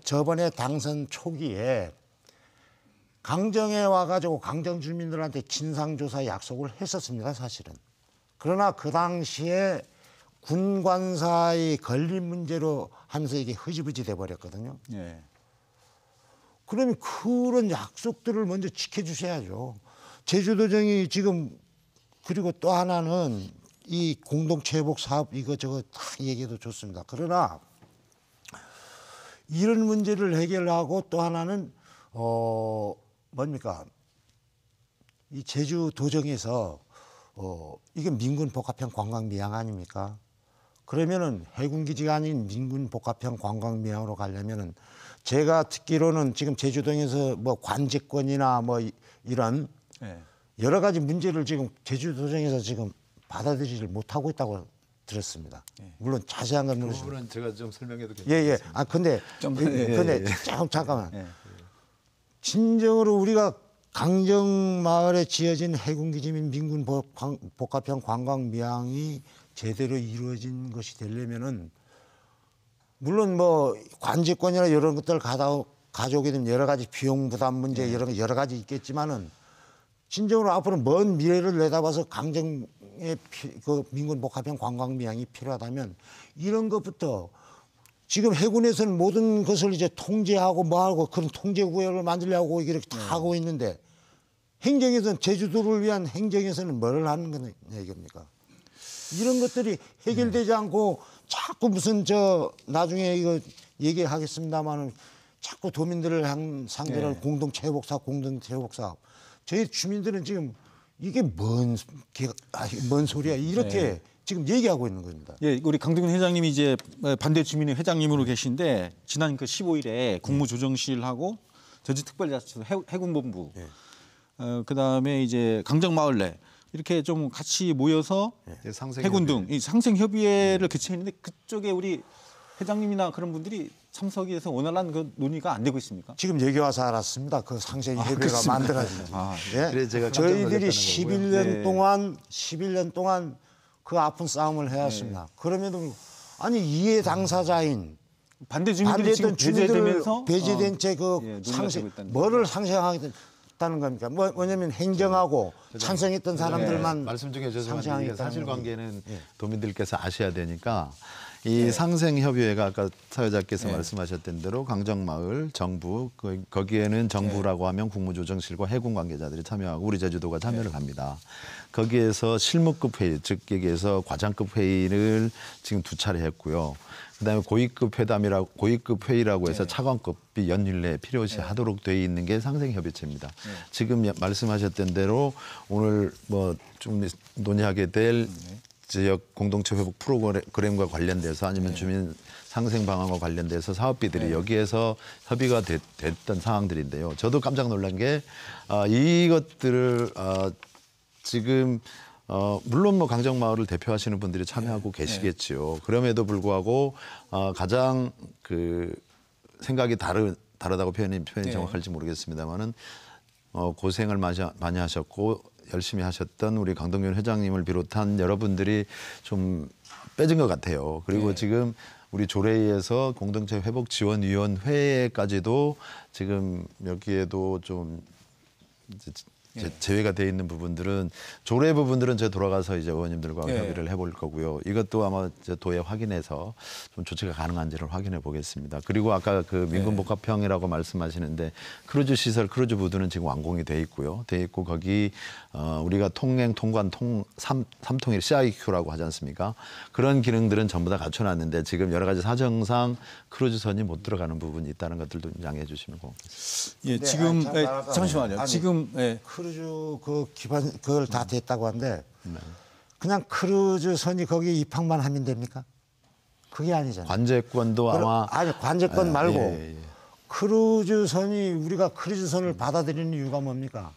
저번에 당선 초기에 강정에 와가지고 강정 주민들한테 진상조사 약속을 했었습니다, 사실은. 그러나 그 당시에 군관사의 건립 문제로 하면서 이게 흐지부지 돼버렸거든요. 네. 그러면 그런 약속들을 먼저 지켜주셔야죠. 제주도정이 지금 그리고 또 하나는 이 공동체회복 사업 이거저거 다 얘기해도 좋습니다. 그러나 이런 문제를 해결하고 또 하나는 뭡니까? 이 제주도정에서 이게 민군복합형 관광미양 아닙니까? 그러면은 해군기지가 아닌 민군복합형 관광미양으로 가려면은 제가 듣기로는 지금 제주도에서 뭐 관제권이나 뭐 이런 네. 여러 가지 문제를 지금 제주도정에서 지금 받아들이질 못하고 있다고 들었습니다. 물론 자세한 건 그 모르지만. 부분은 제가 좀 설명해도 괜찮습니다. 예. 아 근데 잠깐만. 진정으로 우리가 강정 마을에 지어진 해군기지 및 민군 복합형 관광미양이 제대로 이루어진 것이 되려면은 물론 뭐 관제권이나 이런 것들을 가져오게 되면 여러 가지 비용 부담 문제 여러 가지 있겠지만은 진정으로 앞으로 먼 미래를 내다봐서 강정의 그 민군 복합형 관광미양이 필요하다면 이런 것부터 지금 해군에서는 모든 것을 이제 통제하고 뭐하고 그런 통제 구역을 만들려고 이렇게 다 하고 있는데 행정에서는 제주도를 위한 행정에서는 뭘 하는 거냐 이겁니까? 이런 것들이 해결되지 않고 자꾸 무슨 나중에 이거 얘기하겠습니다.마는 자꾸 도민들을 상대로 공동체회복사업 저희 주민들은 지금 이게 뭔 소리야 이렇게 지금 얘기하고 있는 겁니다. 예, 우리 강동균 회장님이 이제 반대 주민의 회장님으로 계신데 지난 그 15일에 국무조정실하고 제주특별자치도 해군본부 그다음에 이제 강정마을 내 이렇게 좀 같이 모여서 해군 등 이 상생협의회를 개최했는데 그쪽에 우리 회장님이나 그런 분들이 참석이 돼서 원활한 그 논의가 안 되고 있습니까? 지금 여기 와서 알았습니다. 그 상생협의회가 만들어진. 그래서 제가 깜짝 저희들이 놀랐다는 11년 동안 그 아픈 싸움을 해왔습니다. 그러면 아니 이해 당사자인 반대 주민들이 지금 배제되면서 배제된 채 뭐를 상생하겠다는 겁니까? 뭐냐면 행정하고 찬성했던 사람들만 말씀 중에 죄송한데 사실관계는 도민들께서 아셔야 되니까 이 상생협의회가 아까 사회자께서 말씀하셨던 대로 강정마을, 정부, 거기에는 정부라고 하면 국무조정실과 해군 관계자들이 참여하고 우리 제주도가 참여를 합니다. 거기에서 실무급 회의, 즉 여기에서 과장급 회의를 지금 2차례 했고요. 그다음에 고위급 회의라고 해서 차관급이 연일 내에 필요시 하도록 돼 있는 게 상생협의체입니다. 지금 말씀하셨던 대로 오늘 뭐 좀 논의하게 될 지역 공동체 회복 프로그램과 관련돼서 아니면 주민 상생 방안과 관련돼서 사업비들이 여기에서 협의가 됐던 상황들인데요. 저도 깜짝 놀란 게 이것들을 지금 물론 뭐 강정마을을 대표하시는 분들이 참여하고 계시겠지요. 그럼에도 불구하고 가장 그 생각이 다르다고 표현이 정확할지 모르겠습니다만은 고생을 많이 하셨고 열심히 하셨던 우리 강동균 회장님을 비롯한 여러분들이 좀 빼진 것 같아요. 그리고 지금 우리 조례에서 공동체 회복 지원위원회까지도 지금 여기에도 좀 제외가 돼 있는 부분들은 조례 부분들은 제가 돌아가서 이제 의원님들과 협의를 해볼 거고요. 이것도 아마 이제 도에 확인해서 좀 조치가 가능한지를 확인해 보겠습니다. 그리고 아까 그 민군복합형이라고 말씀하시는데 크루즈 시설, 크루즈 부두는 지금 완공이 돼 있고요. 돼 있고 거기 우리가 통행, 통관, 삼통일 CIQ라고 하지 않습니까? 그런 기능들은 전부 다 갖춰놨는데 지금 여러 가지 사정상 크루즈선이 못 들어가는 부분이 있다는 것들도 양해해 주시면 고맙겠습니다. 예, 지금 잠시만요. 지금 크루즈 그 기반 그걸 다 됐다고 하는데 그냥 크루즈선이 거기 입항만 하면 됩니까? 그게 아니잖아요. 관제권도 아마 아니 관제권 말고 크루즈선이 우리가 크루즈선을 받아들이는 이유가 뭡니까?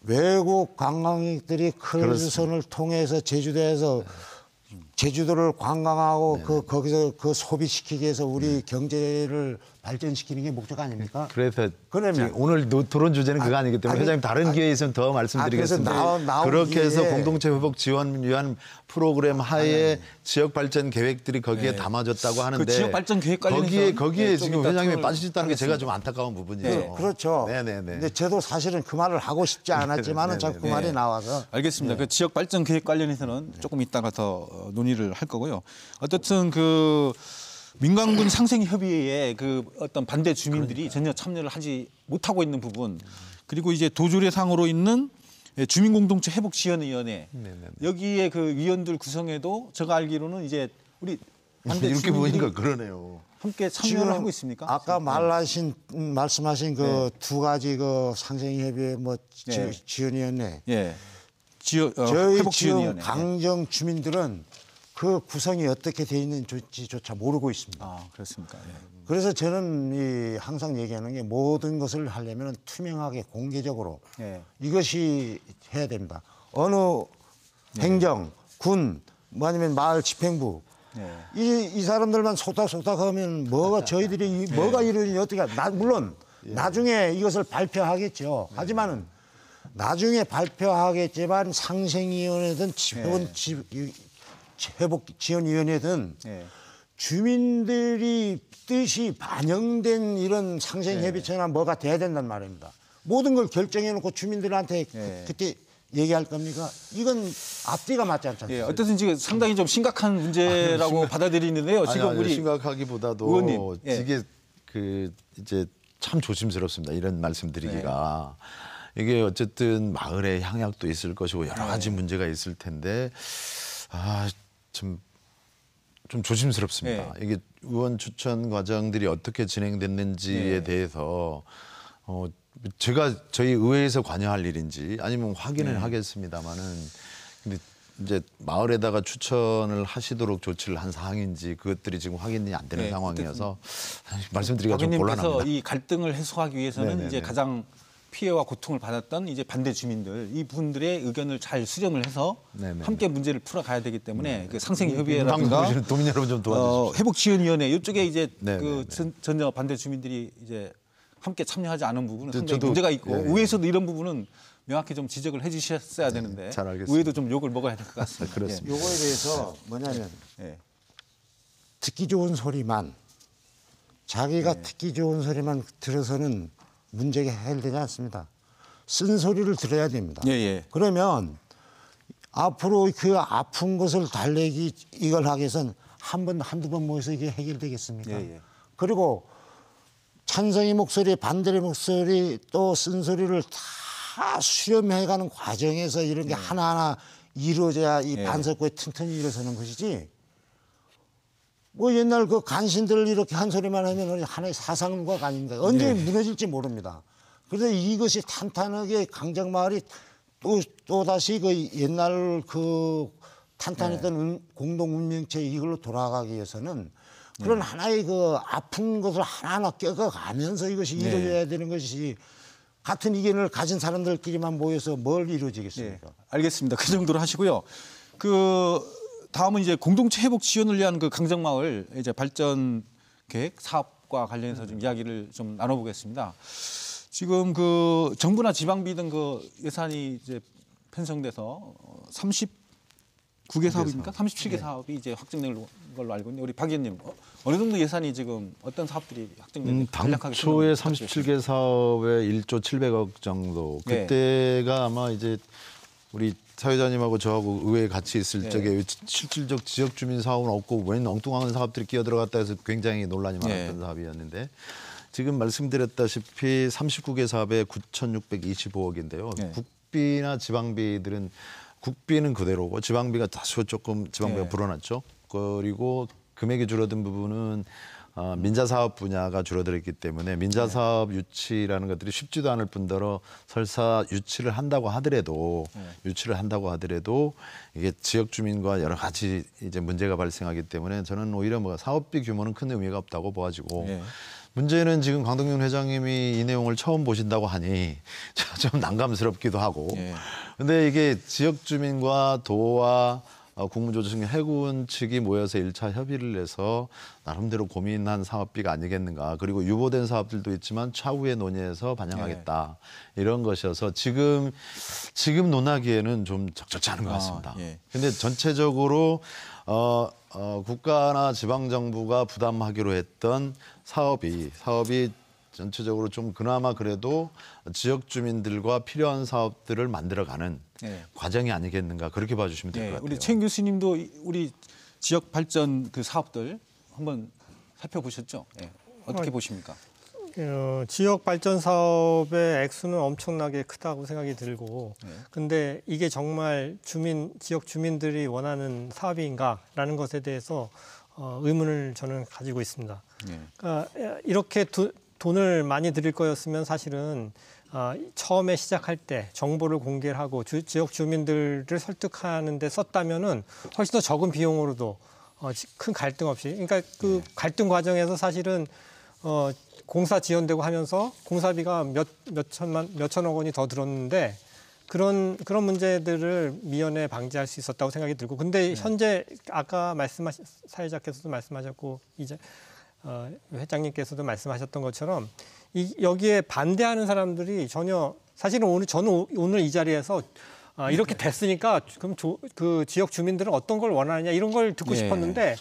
외국 관광객들이 크루즈선을 통해서 제주도에서 제주도를 관광하고 거기서 그 소비시키기 위해서 우리 경제를 발전시키는 게 목적 아닙니까? 그래서 그러면 오늘 토론 주제는 그거 아니기 때문에 회장님 다른 기회에 있으면 더 말씀드리겠습니다. 그렇게 해서 공동체 회복 지원 위한 프로그램 하에 지역 발전 계획들이 거기에 담아졌다고 하는데 그 지역 발전 계획 관련해서 거기에 지금 회장님이 빠지셨다는 게 제가 좀 안타까운 부분이죠. 네, 그렇죠. 네네네. 근데 저도 사실은 그 말을 하고 싶지 않았지만은 자꾸 그 말이 나와서. 알겠습니다. 그 지역 발전 계획 관련해서는 조금 이따가 더 논의를 할 거고요. 어쨌든 그 민간군 상생협의회에 그 어떤 반대 주민들이 전혀 참여를 하지 못하고 있는 부분, 그리고 이제 도조례상으로 있는 주민공동체 회복지원위원회 여기에 그 위원들 구성에도 제가 알기로는 이제 우리 반대 이렇게 보니까 주민들이 그러네요. 함께 참여를 하고 있습니까? 아까 말씀하신 그 두 가지 그 상생협의회 뭐 지원위원회. 저희 저희 지역 강정 주민들은 그 구성이 어떻게 돼 있는지조차 모르고 있습니다. 아, 그렇습니까? 그래서 저는 항상 얘기하는 게 모든 것을 하려면 투명하게 공개적으로 이것이 해야 됩니다. 어느 행정, 군, 뭐 아니면 마을 집행부 이 사람들만 속닥속닥 하면 뭐가 저희들이 뭐가 이러니 어떻게 물론 나중에 이것을 발표하겠죠. 하지만은 나중에 발표하겠지만 상생위원회든 회복지원위원회든 주민들이 뜻이 반영된 이런 상생협의체나 뭐가 돼야 된단 말입니다. 모든 걸 결정해놓고 주민들한테 그때 얘기할 겁니까? 이건 앞뒤가 맞지 않지 않습니까? 어쨌든 지금 상당히 좀 심각한 문제라고 받아들이는데요. 지금 우리 심각하기보다도 의원님, 이게 그 이제 참 조심스럽습니다. 이런 말씀드리기가. 이게 어쨌든 마을의 향약도 있을 것이고 여러 가지 문제가 있을 텐데 좀 조심스럽습니다. 이게 의원 추천 과정들이 어떻게 진행됐는지에 대해서 제가 저희 의회에서 관여할 일인지 아니면 확인을 하겠습니다만은 근데 이제 마을에다가 추천을 하시도록 조치를 한 사항인지 그것들이 지금 확인이 안 되는 상황이어서 말씀드리기가 좀 곤란합니다. 그래서 이 갈등을 해소하기 위해서는 이제 가장 피해와 고통을 받았던 이제 반대 주민들 이 분들의 의견을 잘 수렴을 해서 함께 문제를 풀어가야 되기 때문에 그 상생협의회라든가 도민 여러분 좀 도와주십시오. 회복지원위원회 이쪽에 이제 그 전혀 반대 주민들이 이제 함께 참여하지 않은 부분은 상당히 문제가 있고 의회에서도 이런 부분은 명확히 좀 지적을 해주셨어야 되는데 잘 알겠습니다. 의회도 좀 욕을 먹어야 될 것 같습니다. 그렇습니다. 요거에 대해서 뭐냐면 듣기 좋은 소리만 자기가 듣기 좋은 소리만 들어서는 문제가 해결되지 않습니다. 쓴 소리를 들어야 됩니다. 그러면 앞으로 그 아픈 것을 달래기 이걸 하기 위해서는 한두 번 모여서 이게 해결되겠습니까? 예, 예. 그리고 찬성의 목소리, 반대의 목소리, 또 쓴소리를 다 수렴해가는 과정에서 이런 게 하나하나 이루어져야 이 예. 반석고에 튼튼히 일어서는 것이지. 뭐 옛날 그 간신들 이렇게 한 소리만 하면 하나의 사상과가 아닙니다. 언제 무너질지 모릅니다. 그래서 이것이 탄탄하게 강정마을이 또 다시 그 옛날 그 탄탄했던 공동 운명체 이걸로 돌아가기 위해서는 그런 하나의 그 아픈 것을 하나하나 껴가면서 이것이 이루어져야 되는 것이 같은 의견을 가진 사람들끼리만 모여서 뭘 이루어지겠습니까? 예, 알겠습니다. 그 정도로 하시고요. 그 다음은 이제 공동체 회복 지원을 위한 그 강정마을 이제 발전 계획 사업과 관련해서 좀 이야기를 좀 나눠보겠습니다. 지금 그 정부나 지방비 등 그 예산이 이제 편성돼서 39개 사업입니까? 37개 사업이 이제 확정된 걸로 알고 있는데 우리 박 의원님 어느 정도 예산이 지금 어떤 사업들이 확정됐는지 간략하게 당초에 설명 37개 사업에 1조 700억 정도. 네. 그때가 아마 이제 우리 사회자님하고 저하고 의회에 같이 있을 네. 적에 실질적 지역 주민 사업은 없고 웬 엉뚱한 사업들이 끼어들어갔다 해서 굉장히 논란이 많았던 네. 사업이었는데 지금 말씀드렸다시피 39개 사업에 9,625억인데요. 네. 국비나 지방비들은 국비는 그대로고 지방비가 다소 조금 지방비가 네. 불어났죠. 그리고 금액이 줄어든 부분은 민자사업 분야가 줄어들었기 때문에 민자사업 유치라는 것들이 쉽지도 않을 뿐더러 설사 유치를 한다고 하더라도 이게 지역 주민과 여러 가지 이제 문제가 발생하기 때문에 저는 오히려 뭐 사업비 규모는 큰 의미가 없다고 보아지고 네. 문제는 지금 강동윤 회장님이 이 내용을 처음 보신다고 하니 좀 난감스럽기도 하고 근데 이게 지역 주민과 도와 국무조정 해군 측이 모여서 1차 협의를 해서 나름대로 고민한 사업비가 아니겠는가. 그리고 유보된 사업들도 있지만 차후에 논의해서 반영하겠다. 이런 것이어서 지금 논하기에는 좀 적절치 않은 것 같습니다. 근데 전체적으로 국가나 지방정부가 부담하기로 했던 사업이 전체적으로 좀 그나마 그래도 지역 주민들과 필요한 사업들을 만들어가는 과정이 아니겠는가 그렇게 봐주시면 될 것 같아요. 우리 최 교수님도 우리 지역 발전 그 사업들 한번 살펴보셨죠? 어떻게 보십니까? 지역 발전 사업의 액수는 엄청나게 크다고 생각이 들고, 근데 이게 정말 지역 주민들이 원하는 사업인가라는 것에 대해서 의문을 저는 가지고 있습니다. 그러니까 이렇게 돈을 많이 들일 거였으면 사실은 처음에 시작할 때 정보를 공개를 하고 지역 주민들을 설득하는 데 썼다면은 훨씬 더 적은 비용으로도 큰 갈등 없이, 그러니까 그 갈등 과정에서 사실은 공사 지연되고 하면서 공사비가 몇천억 원이 더 들었는데 그런 문제들을 미연에 방지할 수 있었다고 생각이 들고, 근데 현재 아까 사회자께서도 말씀하셨고 이제 회장님께서도 말씀하셨던 것처럼 여기에 반대하는 사람들이 전혀, 사실은 저는 오늘 이 자리에서 이렇게 됐으니까 그럼 그 지역 주민들은 어떤 걸 원하느냐 이런 걸 듣고 싶었는데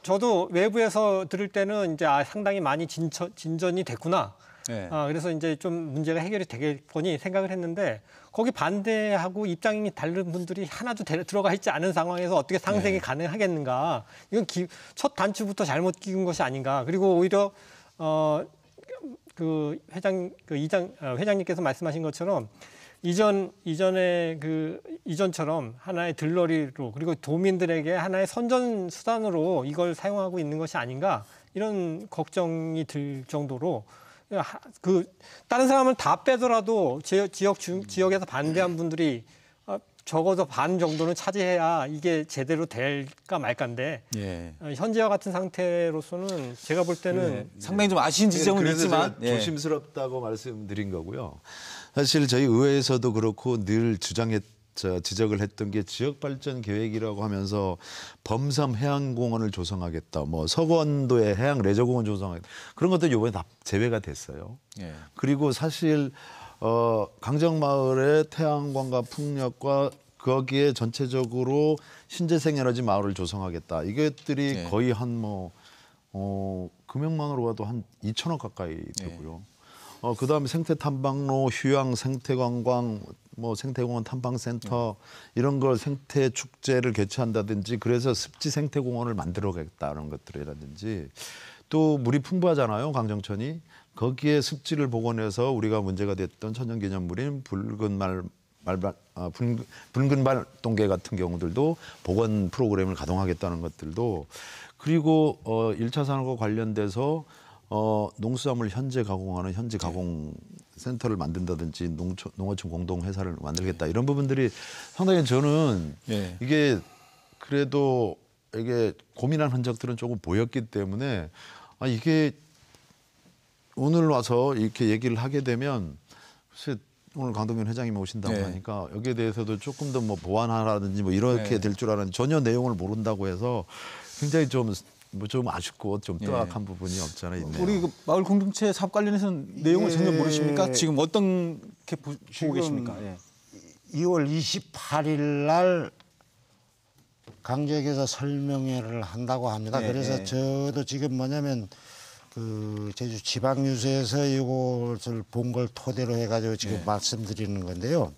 저도 외부에서 들을 때는 이제 상당히 많이 진전이 됐구나. 그래서 이제 좀 문제가 해결이 되겠거니 생각을 했는데 거기 반대하고 입장이 다른 분들이 하나도 들어가 있지 않은 상황에서 어떻게 상생이 가능하겠는가. 이건 첫 단추부터 잘못 끼운 것이 아닌가. 그리고 오히려 회장님께서 말씀하신 것처럼 이전처럼 하나의 들러리로 그리고 도민들에게 하나의 선전 수단으로 이걸 사용하고 있는 것이 아닌가 이런 걱정이 들 정도로 다른 사람을 다 빼더라도 지역에서 반대한 분들이 적어도 반 정도는 차지해야 이게 제대로 될까 말까인데 현재와 같은 상태로서는 제가 볼 때는 상당히 좀 아쉬운 지점은 있지만 조심스럽다고 말씀드린 거고요. 사실 저희 의회에서도 그렇고 늘 지적을 했던 게 지역 발전 계획이라고 하면서 범섬 해양공원을 조성하겠다, 뭐 서구원도에 해양 레저공원 조성하겠다 그런 것도 이번에 다 제외가 됐어요. 그리고 사실 강정마을의 태양광과 풍력과 거기에 전체적으로 신재생 에너지 마을을 조성하겠다. 이것들이 거의 금액만으로 봐도 한 2천억 가까이 되고요. 그다음에 생태 탐방로, 휴양 생태관광, 뭐 생태공원 탐방센터 이런 걸 생태 축제를 개최한다든지 그래서 습지 생태공원을 만들어야겠다는 것들이라든지 또 물이 풍부하잖아요 강정천이 거기에 습지를 복원해서 우리가 문제가 됐던 천연기념물인 붉은 발동계 같은 경우들도 복원 프로그램을 가동하겠다는 것들도 그리고 1차 산업과 관련돼서 농수산물 현재 가공하는 현지 가공 센터를 만든다든지 농어촌 공동 회사를 만들겠다 이런 부분들이 상당히 저는 이게 그래도 이게 고민한 흔적들은 조금 보였기 때문에 이게 오늘 와서 이렇게 얘기를 하게 되면 글쎄 오늘 강동균 회장님이 오신다고 하니까 여기에 대해서도 조금 더 뭐 보완하라든지 뭐 이렇게 될 줄 알았는데 전혀 내용을 모른다고 해서 굉장히 좀 아쉽고 좀 뜨악한 부분이 없지 않아 있네요. 우리 그 마을 공동체 사업 관련해서는 내용을 전혀 모르십니까? 지금 어떻게 보고 계십니까? 2월 28일 날 강주역에서 설명회를 한다고 합니다. 그래서 저도 지금 뭐냐면 그 제주 지방뉴스에서 이것을 본 걸 토대로 해가지고 지금 말씀드리는 건데요.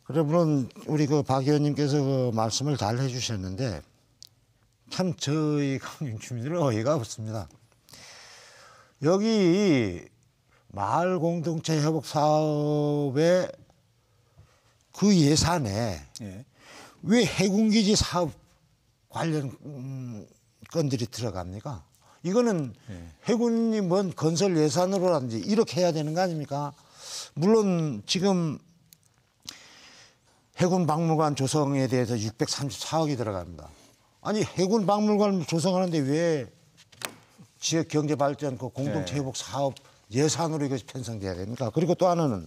그러면 우리 그 박 의원님께서 그 말씀을 잘 해주셨는데 참 저희 강릉 주민들은 어이가 없습니다. 여기 마을 공동체 회복 사업의 그 예산에 왜 해군기지 사업 관련 건들이 들어갑니까? 이거는 해군이 뭔 건설 예산으로라든지 이렇게 해야 되는 거 아닙니까? 물론 지금 해군 박물관 조성에 대해서 634억이 들어갑니다. 아니 해군 박물관 조성하는데 왜 지역 경제 발전 그 공동체 회복 사업 예산으로 이것이 편성돼야 됩니까? 그리고 또 하나는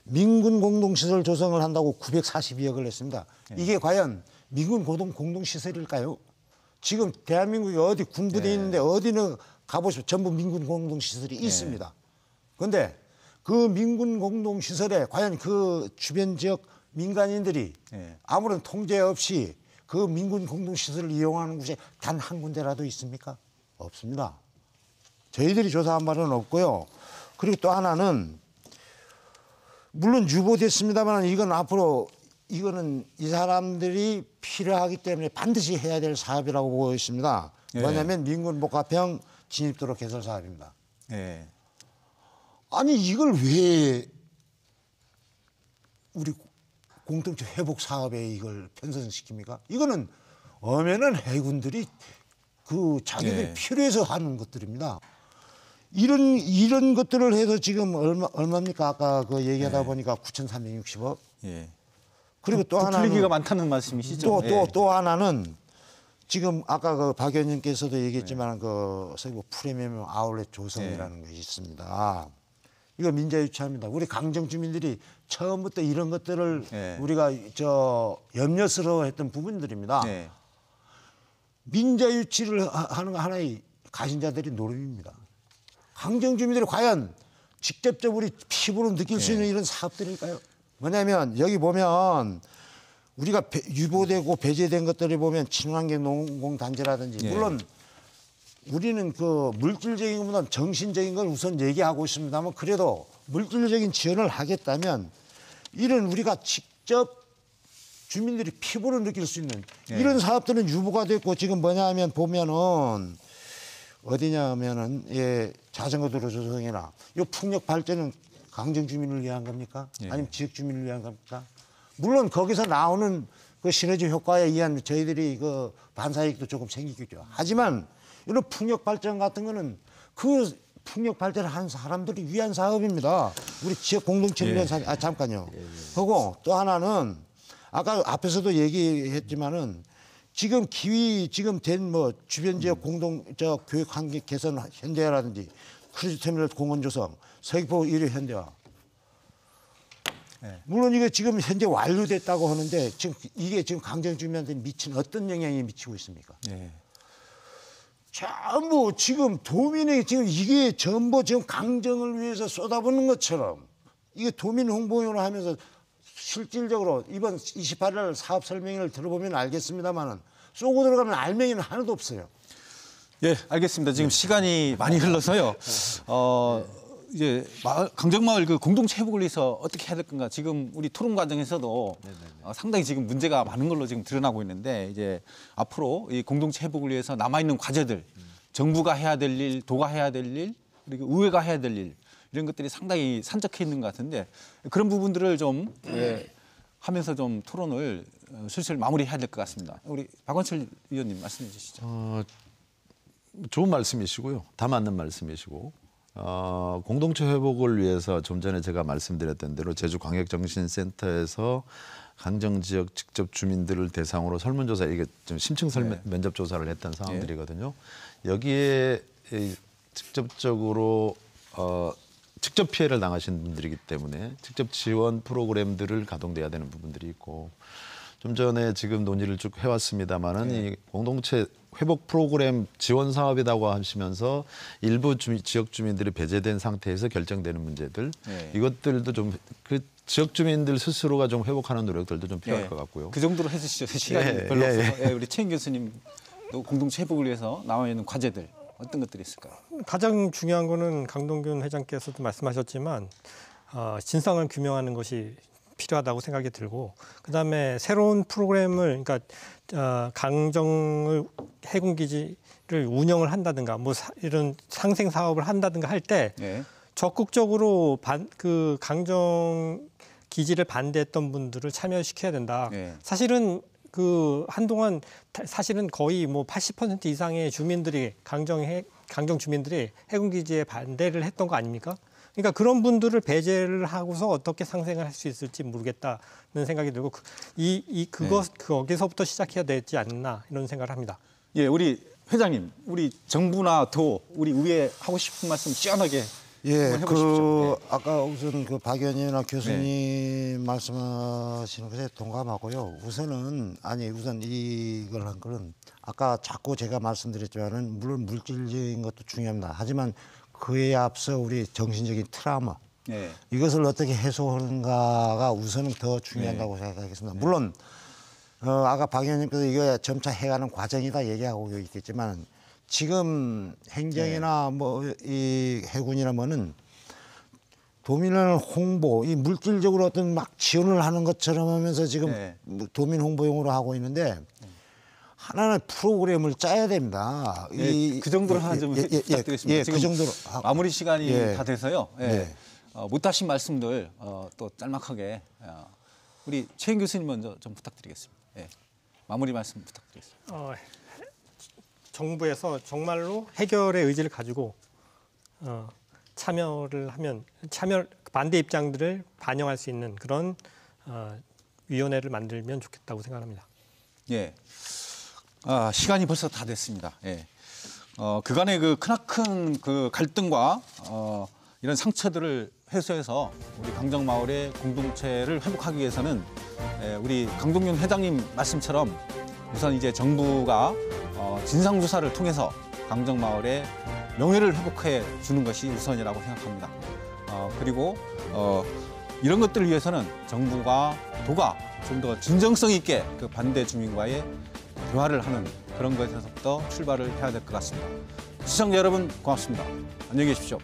민군 공동시설 조성을 한다고 942억을 냈습니다. 이게 과연 민군 공동시설일까요? 지금 대한민국이 어디 군부대 있는데 어디는 가보시면 전부 민군 공동시설이 있습니다. 그런데 그 민군 공동시설에 과연 그 주변 지역 민간인들이 아무런 통제 없이 그 민군 공동시설을 이용하는 곳이 단 한 군데라도 있습니까? 없습니다. 저희들이 조사한 바는 없고요. 그리고 또 하나는 물론 유보됐습니다만 이건 앞으로 이거는 이 사람들이 필요하기 때문에 반드시 해야 될 사업이라고 보고 있습니다. 뭐냐면 민군 복합형 진입도로 개설 사업입니다. 아니 이걸 왜 우리 공동체 회복 사업에 이걸 편성시킵니까? 이거는 엄연한 해군들이 그 자기들 필요해서 하는 것들입니다. 이런 것들을 해서 지금 얼마입니까? 아까 그 얘기하다 보니까 9,360억. 그리고 또 하나는 풀리기가 많다는 말씀이시죠? 또 하나는 지금 아까 그 박 의원님께서도 얘기했지만 그 소위 뭐 프리미엄 아울렛 조성이라는 것이 있습니다. 이거 민자유치합니다. 우리 강정 주민들이 처음부터 이런 것들을 우리가 염려스러워했던 부분들입니다. 민자유치를 하는 거 하나의 가신자들의 노름입니다. 강정 주민들이 과연 직접적으로 우리 피부로 느낄 수 있는 이런 사업들일까요? 뭐냐면 여기 보면 우리가 유보되고 배제된 것들을 보면 친환경 농공단지라든지 물론 우리는 그 물질적인 것보다 정신적인 걸 우선 얘기하고 있습니다만 그래도 물질적인 지원을 하겠다면 이런 우리가 직접 주민들이 피부로 느낄 수 있는 이런 사업들은 유보가 됐고 지금 뭐냐 하면 보면은 어디냐면은 자전거 도로 조성이나 이 풍력 발전은 강정 주민을 위한 겁니까? 아니면 지역 주민을 위한 겁니까? 물론 거기서 나오는 그 시너지 효과에 의한 저희들이 그 반사이익도 조금 생기겠죠. 하지만 이런 풍력 발전 같은 거는 그 풍력 발전을 하는 사람들이 위한 사업입니다. 우리 지역 공동체를 위한 사업. 잠깐요. 그리고 또 하나는 아까 앞에서도 얘기했지만은 지금 기위 지금 된 뭐 주변 지역 공동 교육 환경 개선 현대화라든지 크루즈 터미널 공원 조성, 서귀포 1호 현대화. 물론 이게 지금 현재 완료됐다고 하는데 지금 이게 지금 강정 주민한테 미친 어떤 영향이 미치고 있습니까? 전부 지금 도민이 지금 이게 전부 지금 강정을 위해서 쏟아붓는 것처럼 이게 도민 홍보용으로 하면서 실질적으로 이번 28일 사업 설명회를 들어보면 알겠습니다만은 쏘고 들어가면 알맹이는 하나도 없어요. 알겠습니다. 지금 시간이 많이 흘러서요. 이제 강정마을 그 공동체 회복을 위해서 어떻게 해야 될 건가 지금 우리 토론 과정에서도 상당히 지금 문제가 많은 걸로 지금 드러나고 있는데 이제 앞으로 이 공동체 회복을 위해서 남아 있는 과제들, 정부가 해야 될 일, 도가 해야 될 일, 그리고 의회가 해야 될 일 이런 것들이 상당히 산적해 있는 것 같은데 그런 부분들을 좀 하면서 좀 토론을 슬슬 마무리해야 될 것 같습니다. 우리 박원철 의원님 말씀해 주시죠. 좋은 말씀이시고요. 다 맞는 말씀이시고 공동체 회복을 위해서 좀 전에 제가 말씀드렸던 대로 제주광역정신센터에서 강정지역 직접 주민들을 대상으로 설문조사 이게 좀 심층 면접 조사를 했던 상황들이거든요. 여기에 직접적으로 직접 피해를 당하신 분들이기 때문에 직접 지원 프로그램들을 가동돼야 되는 부분들이 있고 좀 전에 지금 논의를 쭉 해왔습니다마는 이 공동체 회복 프로그램 지원 사업이라고 하시면서 일부 지역 주민들이 배제된 상태에서 결정되는 문제들 이것들도 좀 그 지역 주민들 스스로가 좀 회복하는 노력들도 좀 필요할 것 같고요. 그 정도로 해주시죠. 시간이 별로 없어서 우리 최인 교수님 또 공동체 회복을 위해서 나와 있는 과제들 어떤 것들이 있을까요? 가장 중요한 거는 강동균 회장께서도 말씀하셨지만 진상을 규명하는 것이 필요하다고 생각이 들고 그다음에 새로운 프로그램을 그러니까 강정을 해군기지를 운영을 한다든가 뭐 이런 상생 사업을 한다든가 할 때 적극적으로 그 강정 기지를 반대했던 분들을 참여시켜야 된다. 사실은 그 한동안 사실은 거의 뭐 80% 이상의 주민들이 강정 주민들이 해군기지에 반대를 했던 거 아닙니까? 그러니까 그런 분들을 배제를 하고서 어떻게 상생을 할 수 있을지 모르겠다는 생각이 들고 거기서부터 시작해야 되지 않나 이런 생각을 합니다. 예, 우리 회장님, 우리 정부나 도 우리 의회 하고 싶은 말씀 시원하게 한번 해보십시오. 아까 우선 그 박 의원이나 교수님 말씀하시는 것에 동감하고요. 우선 이걸 한 거는 아까 자꾸 제가 말씀드렸지만은 물론 물질적인 것도 중요합니다. 하지만 그에 앞서 우리 정신적인 트라우마 이것을 어떻게 해소하는가가 우선은 더 중요하다고 생각하겠습니다. 물론 아까 박 의원님께서 이거 점차 해가는 과정이다 얘기하고 있겠지만 지금 행정이나 뭐 이 해군이나 뭐는 도민을 홍보, 이 물질적으로 어떤 막 지원을 하는 것처럼 하면서 지금 도민 홍보용으로 하고 있는데 하나는 프로그램을 짜야 됩니다. 그 정도로 하나 좀 부탁드리겠습니다. 지금 그 정도로 마무리 시간이 다 돼서요. 못하신 말씀들 또 짤막하게 우리 최인 교수님 먼저 좀 부탁드리겠습니다. 마무리 말씀 부탁드리겠습니다. 정부에서 정말로 해결의 의지를 가지고 참여를 하면 반대 입장들을 반영할 수 있는 그런 위원회를 만들면 좋겠다고 생각합니다. 시간이 벌써 다 됐습니다. 그간의 그 크나큰 그 갈등과 이런 상처들을 해소해서 우리 강정마을의 공동체를 회복하기 위해서는 우리 강동균 회장님 말씀처럼 우선 이제 정부가 진상조사를 통해서 강정마을의 명예를 회복해 주는 것이 우선이라고 생각합니다. 그리고 이런 것들을 위해서는 정부가 도가 좀 더 진정성 있게 그 반대 주민과의 대화를 하는 그런 것에서부터 출발을 해야 될 것 같습니다. 시청자 여러분 고맙습니다. 안녕히 계십시오.